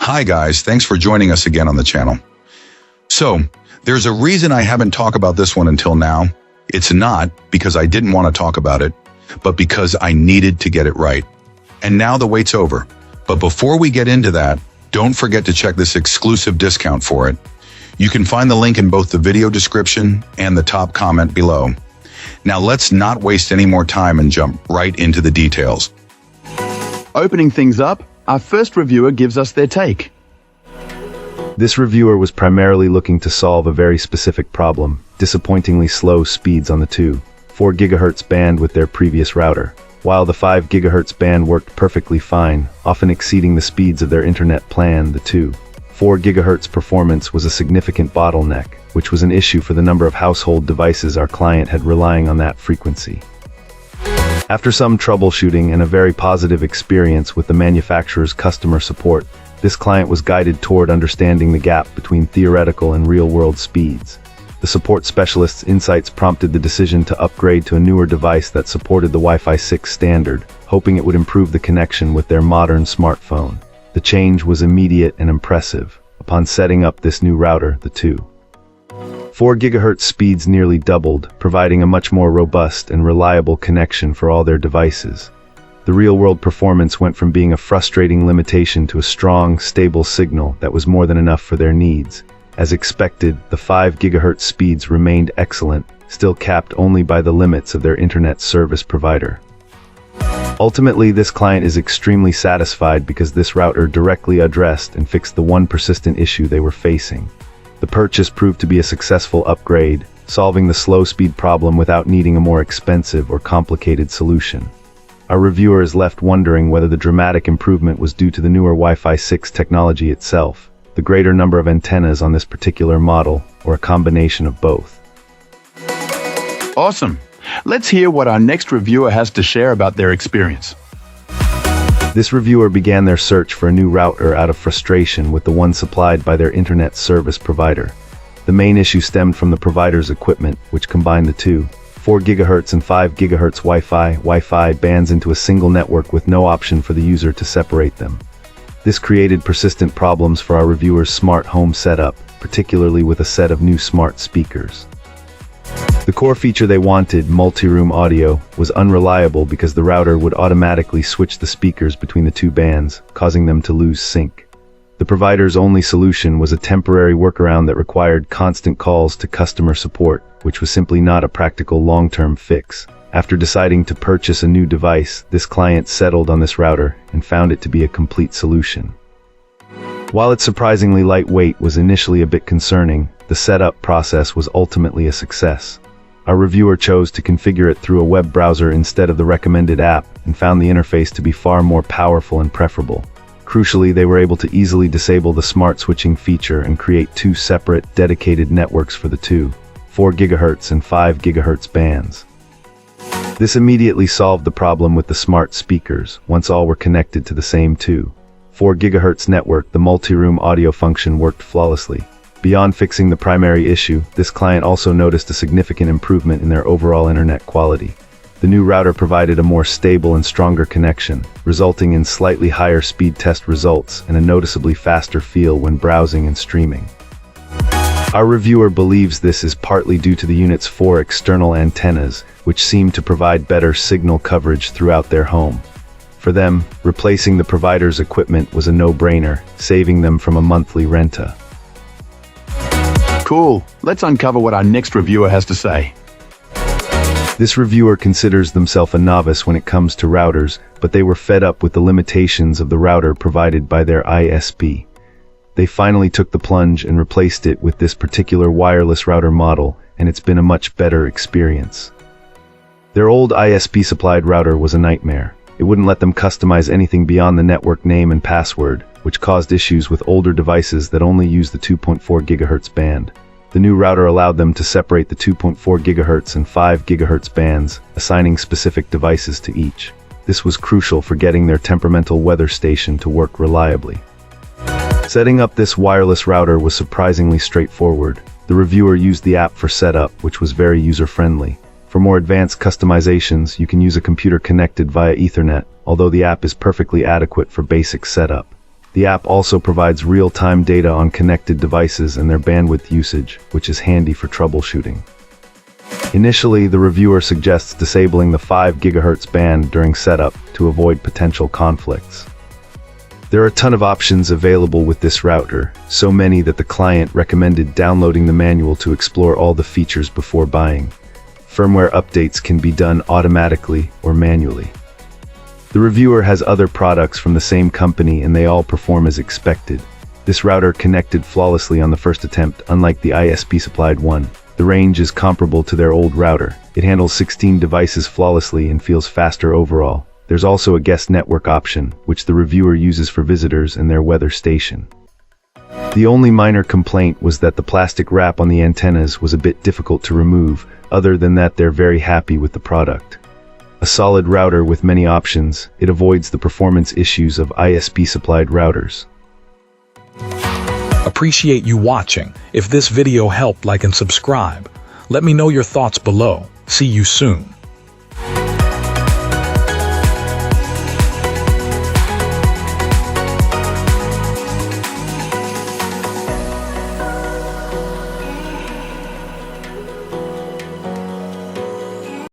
Hi guys, thanks for joining us again on the channel. So, there's a reason I haven't talked about this one until now. It's not because I didn't want to talk about it, but because I needed to get it right. And now the wait's over. But before we get into that, don't forget to check this exclusive discount for it. You can find the link in both the video description and the top comment below. Now let's not waste any more time and jump right into the details. Opening things up, our first reviewer gives us their take. This reviewer was primarily looking to solve a very specific problem: disappointingly slow speeds on the 2.4 GHz band with their previous router. While the 5 GHz band worked perfectly fine, often exceeding the speeds of their internet plan, the 2.4 GHz performance was a significant bottleneck, which was an issue for the number of household devices our client had relying on that frequency. After some troubleshooting and a very positive experience with the manufacturer's customer support, this client was guided toward understanding the gap between theoretical and real-world speeds. The support specialist's insights prompted the decision to upgrade to a newer device that supported the Wi-Fi 6 standard, hoping it would improve the connection with their modern smartphone. The change was immediate and impressive. Upon setting up this new router, the 2.4 GHz speeds nearly doubled, providing a much more robust and reliable connection for all their devices. The real-world performance went from being a frustrating limitation to a strong, stable signal that was more than enough for their needs. As expected, the 5 GHz speeds remained excellent, still capped only by the limits of their internet service provider. Ultimately, this client is extremely satisfied because this router directly addressed and fixed the one persistent issue they were facing. The purchase proved to be a successful upgrade, solving the slow speed problem without needing a more expensive or complicated solution. Our reviewer is left wondering whether the dramatic improvement was due to the newer Wi-Fi 6 technology itself, the greater number of antennas on this particular model, or a combination of both. Awesome. Let's hear what our next reviewer has to share about their experience. This reviewer began their search for a new router out of frustration with the one supplied by their internet service provider. The main issue stemmed from the provider's equipment, which combined the 2.4 GHz and 5 GHz Wi-Fi bands into a single network with no option for the user to separate them. This created persistent problems for our reviewer's smart home setup, particularly with a set of new smart speakers. The core feature they wanted, multi-room audio, was unreliable because the router would automatically switch the speakers between the two bands, causing them to lose sync. The provider's only solution was a temporary workaround that required constant calls to customer support, which was simply not a practical long-term fix. After deciding to purchase a new device, this client settled on this router and found it to be a complete solution. While its surprisingly lightweight was initially a bit concerning, the setup process was ultimately a success. Our reviewer chose to configure it through a web browser instead of the recommended app and found the interface to be far more powerful and preferable. Crucially, they were able to easily disable the smart switching feature and create two separate, dedicated networks for the 2.4 GHz and 5 GHz bands. This immediately solved the problem with the smart speakers. Once all were connected to the same 2.4 GHz network, the multi-room audio function worked flawlessly. Beyond fixing the primary issue, this client also noticed a significant improvement in their overall internet quality. The new router provided a more stable and stronger connection, resulting in slightly higher speed test results and a noticeably faster feel when browsing and streaming. Our reviewer believes this is partly due to the unit's 4 external antennas, which seem to provide better signal coverage throughout their home. For them, replacing the provider's equipment was a no-brainer, saving them from a monthly renta. Cool. Let's uncover what our next reviewer has to say. This reviewer considers themselves a novice when it comes to routers, but they were fed up with the limitations of the router provided by their ISP. They finally took the plunge and replaced it with this particular wireless router model, and it's been a much better experience. Their old ISP-supplied router was a nightmare. It wouldn't let them customize anything beyond the network name and password, which caused issues with older devices that only use the 2.4 GHz band. The new router allowed them to separate the 2.4 GHz and 5 GHz bands, assigning specific devices to each. This was crucial for getting their temperamental weather station to work reliably. Setting up this wireless router was surprisingly straightforward. The reviewer used the app for setup, which was very user-friendly. For more advanced customizations, you can use a computer connected via Ethernet, although the app is perfectly adequate for basic setup. The app also provides real-time data on connected devices and their bandwidth usage, which is handy for troubleshooting. Initially, the reviewer suggests disabling the 5 GHz band during setup to avoid potential conflicts. There are a ton of options available with this router, so many that the client recommended downloading the manual to explore all the features before buying. Firmware updates can be done automatically or manually. The reviewer has other products from the same company and they all perform as expected. This router connected flawlessly on the first attempt, unlike the ISP-supplied one. The range is comparable to their old router. It handles 16 devices flawlessly and feels faster overall. There's also a guest network option, which the reviewer uses for visitors and their weather station. The only minor complaint was that the plastic wrap on the antennas was a bit difficult to remove. Other than that, they're very happy with the product. A solid router with many options, it avoids the performance issues of ISP-supplied routers. Appreciate you watching. If this video helped, like and subscribe. Let me know your thoughts below. See you soon.